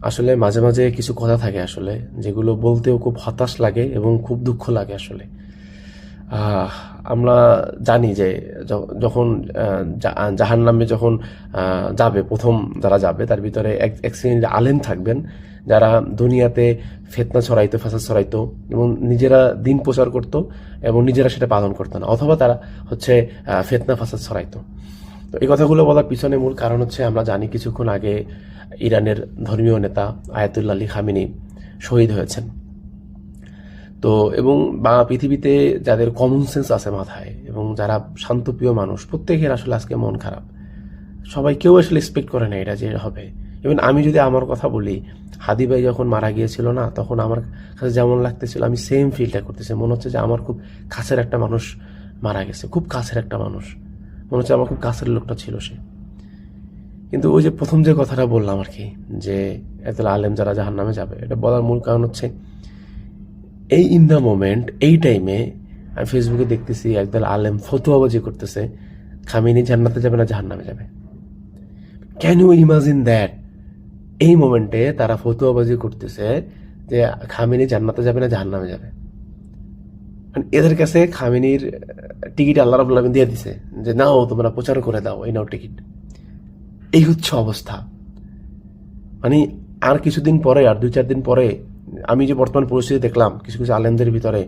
আসলে মাঝে মাঝে কিছু কথা থাকে আসলে যেগুলো বলতেও খুব হতাশ লাগে এবং খুব দুঃখ লাগে আসলে। আহ, আমরা জানি যে যখন জাহান্নামে যখন যাবে, প্রথম যারা যাবে তার ভিতরে এক শ্রেণীর আলেম থাকবেন যারা দুনিয়াতে ফিতনা ছড়াইতো, ফাসাদ ছড়াইতো এবং নিজেরা দিন প্রচার করতো এবং নিজেরা সেটা পালন করতো না, অথবা তারা হচ্ছে ফিতনা ফাসাদ ছড়াইতো। তো এই কথাগুলো বলার পিছনে মূল কারণ হচ্ছে আমরা জানি কিছুক্ষণ আগে ইরানের ধর্মীয় নেতা আয়াতুল্লাহ আলী খামেনি শহীদ হয়েছেন। তো এবং পৃথিবীতে যাদের কমন সেন্স আছে মাথায় এবং যারা শান্তপ্রিয় মানুষ, প্রত্যেকের আসলে আজকে মন খারাপ। সবাই কেউ আসলে এক্সপেক্ট করে না এটা যে হবে। ইভেন আমি যদি আমার কথা বলি, হাদি ভাই যখন মারা গিয়েছিল না, তখন আমার কাছে যেমন লাগতেছিল আমি সেম ফিলটা করতেছি। মনে হচ্ছে যে আমার খুব কাছের একটা মানুষ মারা গেছে, খুব কাছের একটা মানুষ, মনে হচ্ছে আমার খুব কাছের লোকটা ছিল সে। কিন্তু ওই যে প্রথম যে কথাটা বললাম আর কি, যে একদল আলেম যারা জাহান্নামে যাবে, এটা বলার মূল কারণ হচ্ছে এই ইন দ্য মোমেন্ট, এই টাইমে আমি ফেসবুকে দেখতেছি একদল আলেম ফতোয়াবাজি করতেছে খামেনি জান্নাতে যাবে না জাহান্নামে যাবে। Can you imagine that? এই মোমেন্টে তারা ফতোয়াবাজি করতেছে যে খামেনি জান্নাতে যাবে না জাহান্নামে যাবে। এদের কাছে খামেনির টিকিট আল্লাহ রাব্বুল আলামিন দিয়ে দিছে যে নাও তোমরা প্রচার করে দাও, এই নাও টিকিট। এই হচ্ছে অবস্থা। মানে আর কিছুদিন পরে, আর 2-4 দিন পরে, আমি যে বর্তমান পরিস্থিতি দেখলাম কিছু কিছু আলেমদের ভিতরে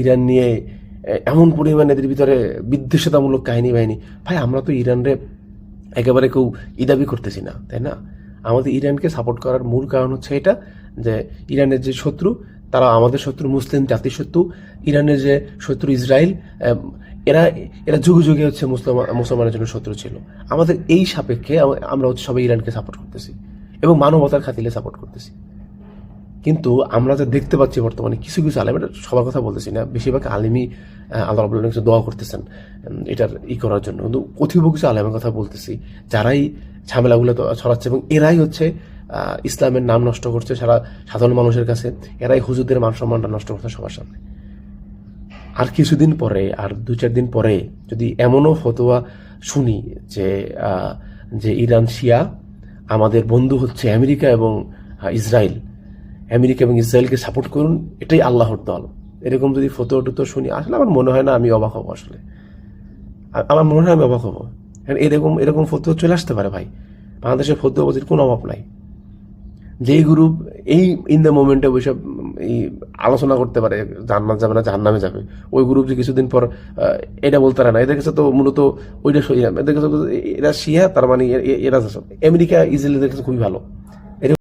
ইরান নিয়ে এমন পরিমাণ এদের ভিতরে বিদ্বেষতামূলক কাহিনী বাহিনী। ভাই, আমরা তো ইরানরে একেবারে কেউ দাবি করতেছি না, তাই না? আমাদের ইরানকে সাপোর্ট করার মূল কারণ হচ্ছে এটা যে ইরানের যে শত্রু তারা আমাদের শত্রু, মুসলিম জাতির শত্রু। ইরানের যে শত্রু ইসরায়েল, এরা এরা যুগে যুগে হচ্ছে মুসলমানের জন্য শত্রু ছিল। আমাদের এই সাপেক্ষে আমরা হচ্ছে সবাই ইরানকে সাপোর্ট করতেছি এবং মানবতার খাতিরে সাপোর্ট করতেছি। কিন্তু আমরা যা দেখতে পাচ্ছি বর্তমানে কিছু কিছু আলেম, এটা সবার কথা বলতেছি না, বেশিরভাগ আলেমই আল্লাহ রাব্বুল আলামিন কাছে দোয়া করতেছেন এটার করার জন্য। কিন্তু অথিব কিছু আলেমের কথা বলতেছি যারাই ঝামেলাগুলো ছড়াচ্ছে এবং এরাই হচ্ছে ইসলামের নাম নষ্ট করছে সাধারণ মানুষের কাছে। এরাই হুজুরদের মান সম্মানটা নষ্ট করছে সবার সামনে। আর কিছুদিন পরে, আর 2-4 দিন পরে যদি এমনও ফতোয়া শুনি যে যে ইরান শিয়া, আমাদের বন্ধু হচ্ছে আমেরিকা এবং ইসরায়েল, আমেরিকা এবং ইসরায়েলকে সাপোর্ট করুন, এটাই আল্লাহর দল, এরকম যদি ফতোয়া টুতো শুনি, আসলে আমার মনে হয় না আমি অবাক হবো। আসলে আমার মনে হয় আমি অবাক হবো। এরকম এরকম ফতোয়া চলে আসতে পারে ভাই। বাংলাদেশের ফতোয়াবাজির কোনো অভাব নাই। যেই গ্রুপ এই ইন দ্য মোমেন্টে ওইসব এই আলোচনা করতে পারে জান্নাত যাবে না জাহান্নামে যাবে, ওই গ্রুপ যে কিছুদিন পর এটা বলতে পারে না, এদের কাছে তো মূলত ওইটা এদের কাছে এরা শিয়া, তার মানে এরা আমেরিকা ইসরায়েল এদের কাছে খুবই ভালো।